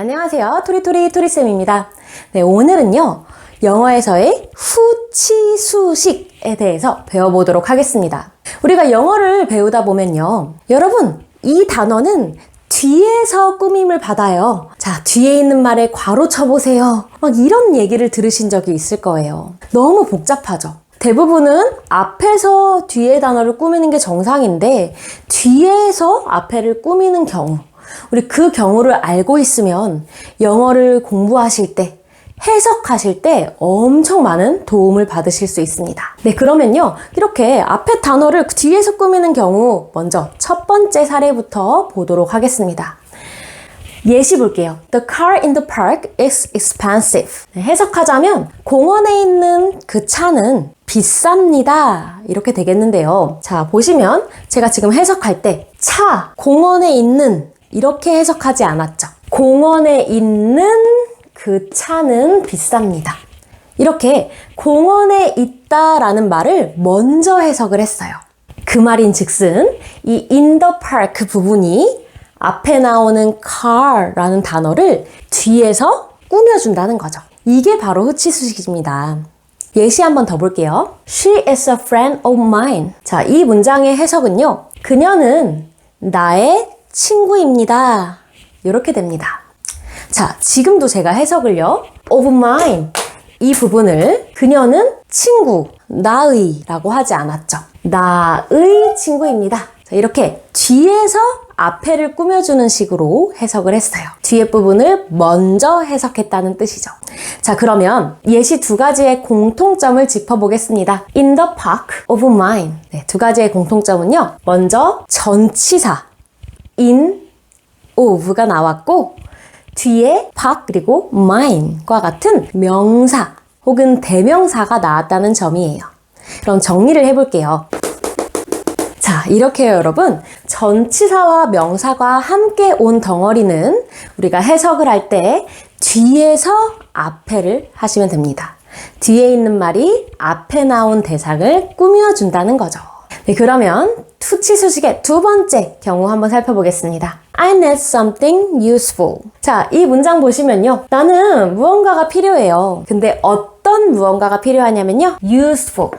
안녕하세요. 토리토리토리쌤입니다. 네, 오늘은요, 영어에서의 후치수식에 대해서 배워보도록 하겠습니다. 우리가 영어를 배우다 보면요, 여러분, 이 단어는 뒤에서 꾸밈을 받아요. 자, 뒤에 있는 말에 괄호 쳐보세요. 막 이런 얘기를 들으신 적이 있을 거예요. 너무 복잡하죠? 대부분은 앞에서 뒤에 단어를 꾸미는 게 정상인데 뒤에서 앞에를 꾸미는 경우, 우리 그 경우를 알고 있으면 영어를 공부하실 때, 해석하실 때 엄청 많은 도움을 받으실 수 있습니다. 네, 그러면요, 이렇게 앞에 단어를 뒤에서 꾸미는 경우 먼저 첫 번째 사례부터 보도록 하겠습니다. 예시 볼게요. The car in the park is expensive. 네, 해석하자면 공원에 있는 그 차는 비쌉니다. 이렇게 되겠는데요. 자, 보시면 제가 지금 해석할 때 차, 공원에 있는 이렇게 해석하지 않았죠. 공원에 있는 그 차는 비쌉니다. 이렇게 공원에 있다라는 말을 먼저 해석을 했어요. 그 말인 즉슨 이 in the park 부분이 앞에 나오는 car라는 단어를 뒤에서 꾸며준다는 거죠. 이게 바로 후치수식입니다. 예시 한번 더 볼게요. She is a friend of mine. 자, 이 문장의 해석은요, 그녀는 나의 친구입니다. 이렇게 됩니다. 자, 지금도 제가 해석을요, of mine 이 부분을 그녀는 친구, 나의 라고 하지 않았죠. 나의 친구입니다. 자, 이렇게 뒤에서 앞에를 꾸며주는 식으로 해석을 했어요. 뒤에 부분을 먼저 해석했다는 뜻이죠. 자, 그러면 예시 두 가지의 공통점을 짚어보겠습니다. In the park of mine. 네, 두 가지의 공통점은요, 먼저 전치사 in, of가 나왔고 뒤에 park 그리고 mine과 같은 명사 혹은 대명사가 나왔다는 점이에요. 그럼 정리를 해볼게요. 자, 이렇게요, 여러분. 전치사와 명사가 함께 온 덩어리는 우리가 해석을 할 때 뒤에서 앞에를 하시면 됩니다. 뒤에 있는 말이 앞에 나온 대상을 꾸며준다는 거죠. 네, 그러면 후치수식의 두 번째 경우 한번 살펴보겠습니다. I need something useful. 자, 이 문장 보시면요, 나는 무언가가 필요해요. 근데 어떤 무언가가 필요하냐면요, useful.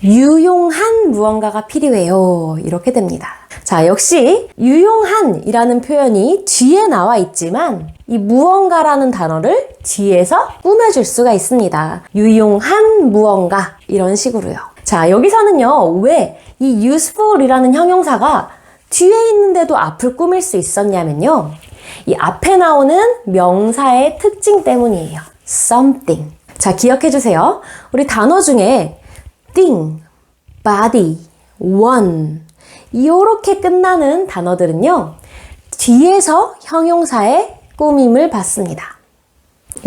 유용한 무언가가 필요해요. 이렇게 됩니다. 자, 역시 유용한 이라는 표현이 뒤에 나와 있지만 이 무언가라는 단어를 뒤에서 꾸며줄 수가 있습니다. 유용한 무언가 이런 식으로요. 자, 여기서는요, 왜 이 useful 이라는 형용사가 뒤에 있는데도 앞을 꾸밀 수 있었냐면요, 이 앞에 나오는 명사의 특징 때문이에요. something. 자, 기억해 주세요. 우리 단어 중에 thing, body, one 이렇게 끝나는 단어들은요, 뒤에서 형용사의 꾸밈을 받습니다.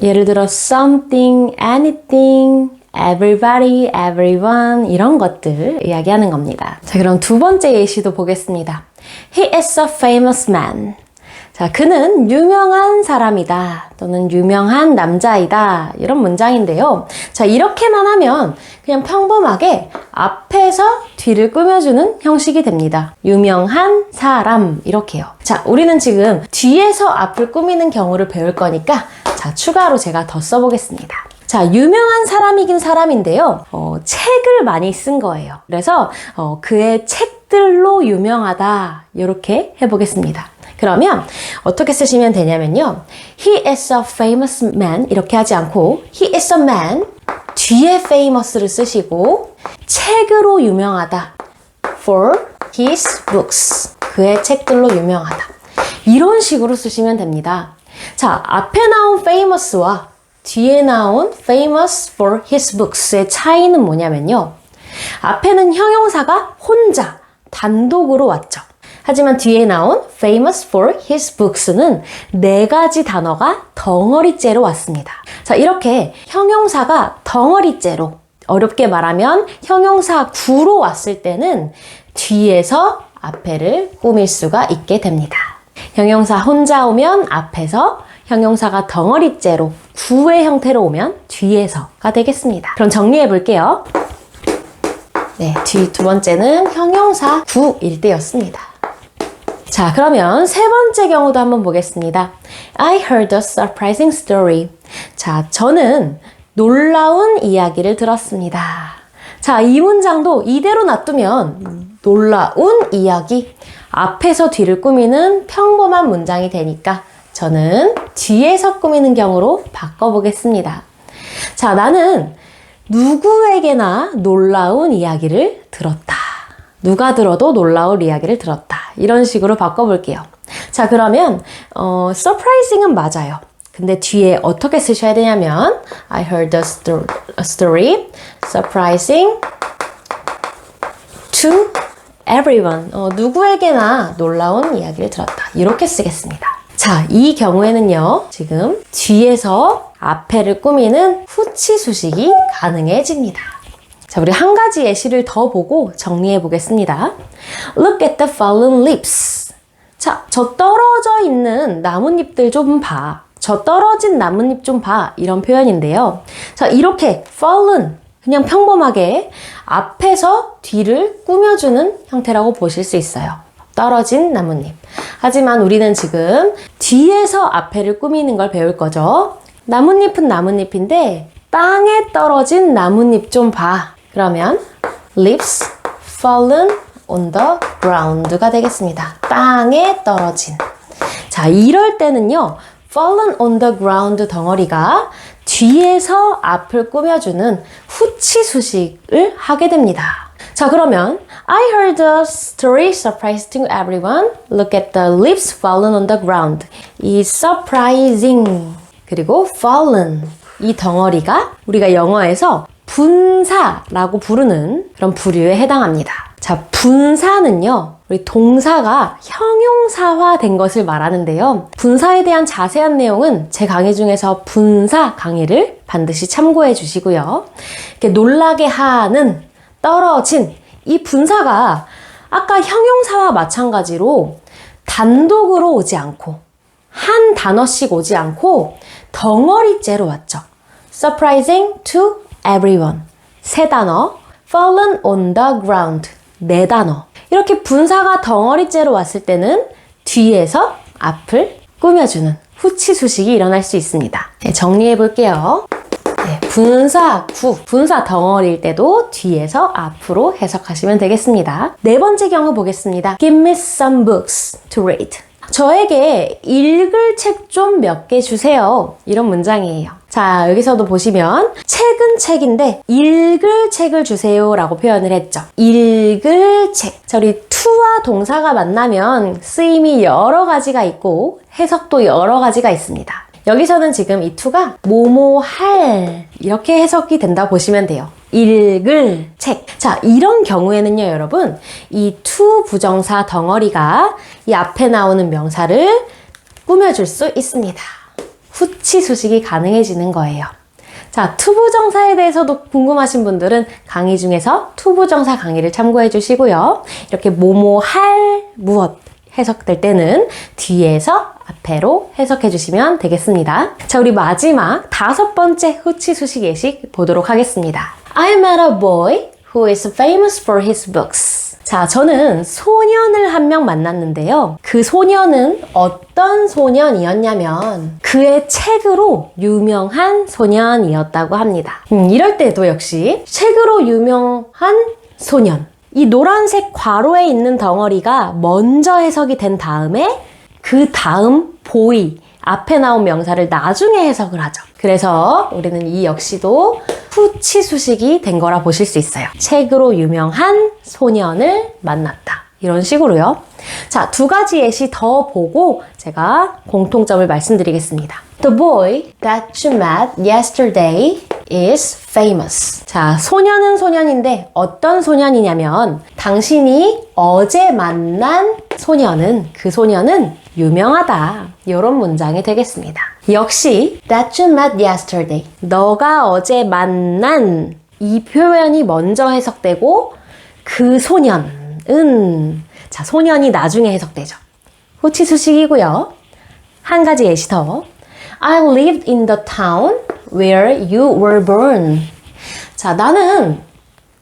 예를 들어 something, anything, everybody, everyone 이런 것들 이야기하는 겁니다. 자, 그럼 두 번째 예시도 보겠습니다. He is a famous man. 자, 그는 유명한 사람이다 또는 유명한 남자이다 이런 문장인데요. 자, 이렇게만 하면 그냥 평범하게 앞에서 뒤를 꾸며주는 형식이 됩니다. 유명한 사람 이렇게요. 자, 우리는 지금 뒤에서 앞을 꾸미는 경우를 배울 거니까 자, 추가로 제가 더 써보겠습니다. 자, 유명한 사람이긴 사람인데요. 책을 많이 쓴 거예요. 그래서 그의 책들로 유명하다 이렇게 해보겠습니다. 그러면 어떻게 쓰시면 되냐면요, He is a famous man 이렇게 하지 않고 He is a man 뒤에 famous를 쓰시고 책으로 유명하다 for his books 그의 책들로 유명하다 이런 식으로 쓰시면 됩니다. 자, 앞에 나온 famous와 뒤에 나온 famous for his books의 차이는 뭐냐면요, 앞에는 형용사가 혼자 단독으로 왔죠. 하지만 뒤에 나온 famous for his books는 네 가지 단어가 덩어리째로 왔습니다. 자, 이렇게 형용사가 덩어리째로, 어렵게 말하면 형용사 구로 왔을 때는 뒤에서 앞에를 꾸밀 수가 있게 됩니다. 형용사 혼자 오면 앞에서, 형용사가 덩어리째로 구의 형태로 오면 뒤에서가 되겠습니다. 그럼 정리해 볼게요. 네, 두 번째는 형용사 구일 때였습니다. 자, 그러면 세 번째 경우도 한번 보겠습니다. I heard a surprising story. 자, 저는 놀라운 이야기를 들었습니다. 자, 이 문장도 이대로 놔두면 놀라운 이야기, 앞에서 뒤를 꾸미는 평범한 문장이 되니까 저는 뒤에서 꾸미는 경우로 바꿔보겠습니다. 자, 나는 누구에게나 놀라운 이야기를 들었다. 누가 들어도 놀라운 이야기를 들었다. 이런 식으로 바꿔볼게요. 자, 그러면 surprising은 맞아요. 근데 뒤에 어떻게 쓰셔야 되냐면 I heard a story surprising to everyone. 누구에게나 놀라운 이야기를 들었다. 이렇게 쓰겠습니다. 자, 이 경우에는요. 지금 뒤에서 앞에를 꾸미는 후치수식이 가능해집니다. 자, 우리 한 가지 예시를 더 보고 정리해 보겠습니다. Look at the fallen leaves. 자, 저 떨어져 있는 나뭇잎들 좀 봐. 저 떨어진 나뭇잎 좀 봐. 이런 표현인데요. 자, 이렇게 fallen, 그냥 평범하게 앞에서 뒤를 꾸며주는 형태라고 보실 수 있어요. 떨어진 나뭇잎. 하지만 우리는 지금 뒤에서 앞에를 꾸미는 걸 배울 거죠. 나뭇잎은 나뭇잎인데 땅에 떨어진 나뭇잎 좀 봐. 그러면 leaves fallen on the ground가 되겠습니다. 땅에 떨어진. 자, 이럴 때는요. fallen on the ground 덩어리가 뒤에서 앞을 꾸며주는 후치수식을 하게 됩니다. 자, 그러면 I heard a story surprising everyone. Look at the leaves fallen on the ground. 이 surprising 그리고 fallen 이 덩어리가 우리가 영어에서 분사라고 부르는 그런 부류에 해당합니다. 자, 분사는요, 우리 동사가 형용사화된 것을 말하는데요. 분사에 대한 자세한 내용은 제 강의 중에서 분사 강의를 반드시 참고해 주시고요. 이렇게 놀라게 하는, 떨어진 이 분사가 아까 형용사와 마찬가지로 단독으로 오지 않고 한 단어씩 오지 않고 덩어리째로 왔죠. Surprising to everyone. 세 단어. Fallen on the ground. 네 단어. 이렇게 분사가 덩어리째로 왔을 때는 뒤에서 앞을 꾸며주는 후치수식이 일어날 수 있습니다. 네, 정리해 볼게요. 네, 분사 덩어리일 때도 뒤에서 앞으로 해석하시면 되겠습니다. 네 번째 경우 보겠습니다. Give me some books to read. 저에게 읽을 책 좀 몇 개 주세요. 이런 문장이에요. 자, 여기서도 보시면 책은 책인데 읽을 책을 주세요 라고 표현을 했죠. 읽을 책. 자, 우리 to와 동사가 만나면 쓰임이 여러 가지가 있고 해석도 여러 가지가 있습니다. 여기서는 지금 이 to가 뭐뭐할 이렇게 해석이 된다 보시면 돼요. 읽을 책. 자, 이런 경우에는요, 여러분, 이 to 부정사 덩어리가 이 앞에 나오는 명사를 꾸며줄 수 있습니다. 후치수식이 가능해지는 거예요. 자, to 부정사에 대해서도 궁금하신 분들은 강의 중에서 to 부정사 강의를 참고해 주시고요. 이렇게 뭐뭐할 무엇 해석될 때는 뒤에서 앞에로 해석해 주시면 되겠습니다. 자, 우리 마지막 다섯 번째 후치수식 예식 보도록 하겠습니다. I met a boy who is famous for his books. 자, 저는 소년을 한 명 만났는데요. 그 소년은 어떤 소년이었냐면 그의 책으로 유명한 소년이었다고 합니다. 이럴 때도 역시 책으로 유명한 소년. 이 노란색 괄호에 있는 덩어리가 먼저 해석이 된 다음에 그 다음 boy 앞에 나온 명사를 나중에 해석을 하죠. 그래서 우리는 이 역시도 후치수식이 된 거라 보실 수 있어요. 책으로 유명한 소년을 만났다. 이런 식으로요. 자, 두 가지 예시 더 보고 제가 공통점을 말씀드리겠습니다. The boy that you met yesterday is famous. 자, 소년은 소년인데 어떤 소년이냐면 당신이 어제 만난 소년은 그 소년은 유명하다. 이런 문장이 되겠습니다. 역시 that you met yesterday. 너가 어제 만난 이 표현이 먼저 해석되고 그 소년은 자, 소년이 나중에 해석되죠. 후치수식이고요. 한 가지 예시 더. I lived in the town where you were born. 자, 나는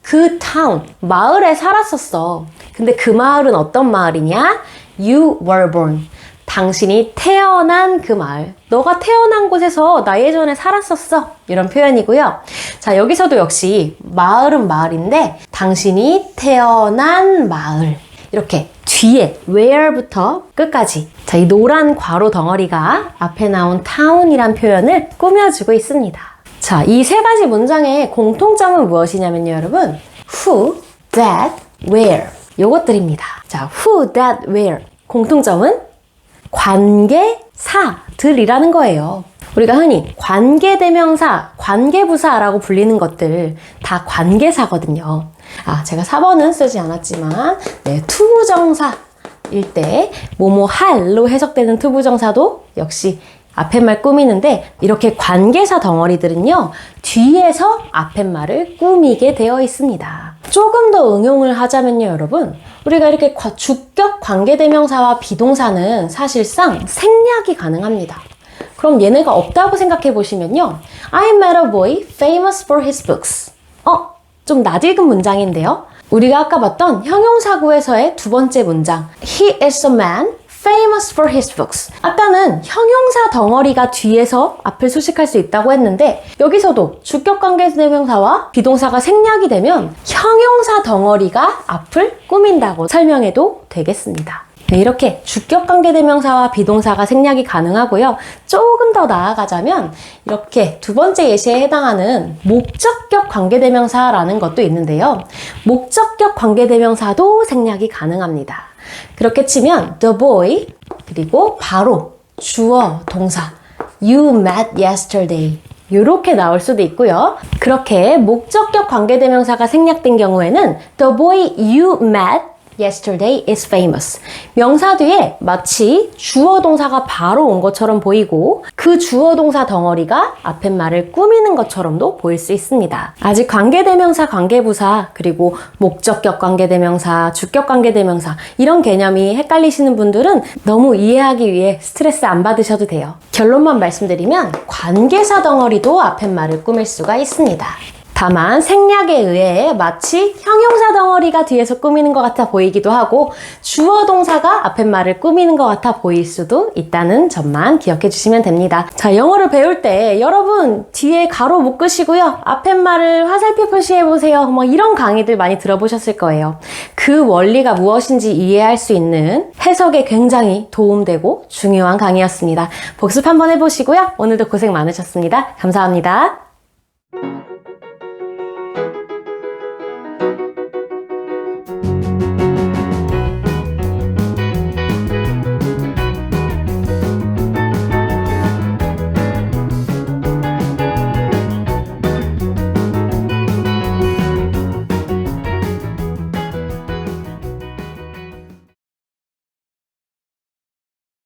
그 town, 마을에 살았었어. 근데 그 마을은 어떤 마을이냐? You were born. 당신이 태어난 그 마을. 너가 태어난 곳에서 나 예전에 살았었어. 이런 표현이고요. 자, 여기서도 역시 마을은 마을인데 당신이 태어난 마을. 이렇게 뒤에 where부터 끝까지. 자, 이 노란 괄호 덩어리가 앞에 나온 town이란 표현을 꾸며주고 있습니다. 자, 이 세 가지 문장의 공통점은 무엇이냐면요, 여러분. Who, that, where. 요것들입니다. 자, who, that, where. 공통점은 관계사들이라는 거예요. 우리가 흔히 관계대명사, 관계부사라고 불리는 것들 다 관계사거든요. 제가 4번은 쓰지 않았지만 투부정사일 때 뭐뭐 할로 해석되는 투부정사도 역시 앞팻말 꾸미는데 이렇게 관계사 덩어리들은요. 뒤에서 앞팻말을 꾸미게 되어 있습니다. 조금 더 응용을 하자면요, 여러분. 우리가 이렇게 주격 관계대명사와 비동사는 사실상 생략이 가능합니다. 그럼 얘네가 없다고 생각해 보시면요. I met a boy famous for his books. 좀 낯익은 문장인데요. 우리가 아까 봤던 형용사구에서의 두 번째 문장. He is a man famous for his books. 아까는 형용사 덩어리가 뒤에서 앞을 수식할 수 있다고 했는데 여기서도 주격관계대명사와 비동사가 생략이 되면 형용사 덩어리가 앞을 꾸민다고 설명해도 되겠습니다. 이렇게 주격관계대명사와 비동사가 생략이 가능하고요. 조금 더 나아가자면 이렇게 두 번째 예시에 해당하는 목적격 관계대명사라는 것도 있는데요. 목적격 관계대명사도 생략이 가능합니다. 그렇게 치면 the boy 그리고 바로 주어 동사 you met yesterday 이렇게 나올 수도 있고요. 그렇게 목적격 관계대명사가 생략된 경우에는 the boy you met yesterday is famous. 명사 뒤에 마치 주어 동사가 바로 온 것처럼 보이고 그 주어 동사 덩어리가 앞팻말을 꾸미는 것처럼도 보일 수 있습니다. 아직 관계대명사, 관계부사, 그리고 목적격 관계대명사, 주격 관계대명사 이런 개념이 헷갈리시는 분들은 너무 이해하기 위해 스트레스 안 받으셔도 돼요. 결론만 말씀드리면 관계사 덩어리도 앞팻말을 꾸밀 수가 있습니다. 다만 생략에 의해 마치 형용사 덩어리가 뒤에서 꾸미는 것 같아 보이기도 하고 주어 동사가 앞팻말을 꾸미는 것 같아 보일 수도 있다는 점만 기억해 주시면 됩니다. 자, 영어를 배울 때 여러분 뒤에 가로 묶으시고요. 앞팻말을 화살표 표시해 보세요. 이런 강의들 많이 들어보셨을 거예요. 그 원리가 무엇인지 이해할 수 있는 해석에 굉장히 도움되고 중요한 강의였습니다. 복습 한번 해보시고요. 오늘도 고생 많으셨습니다. 감사합니다.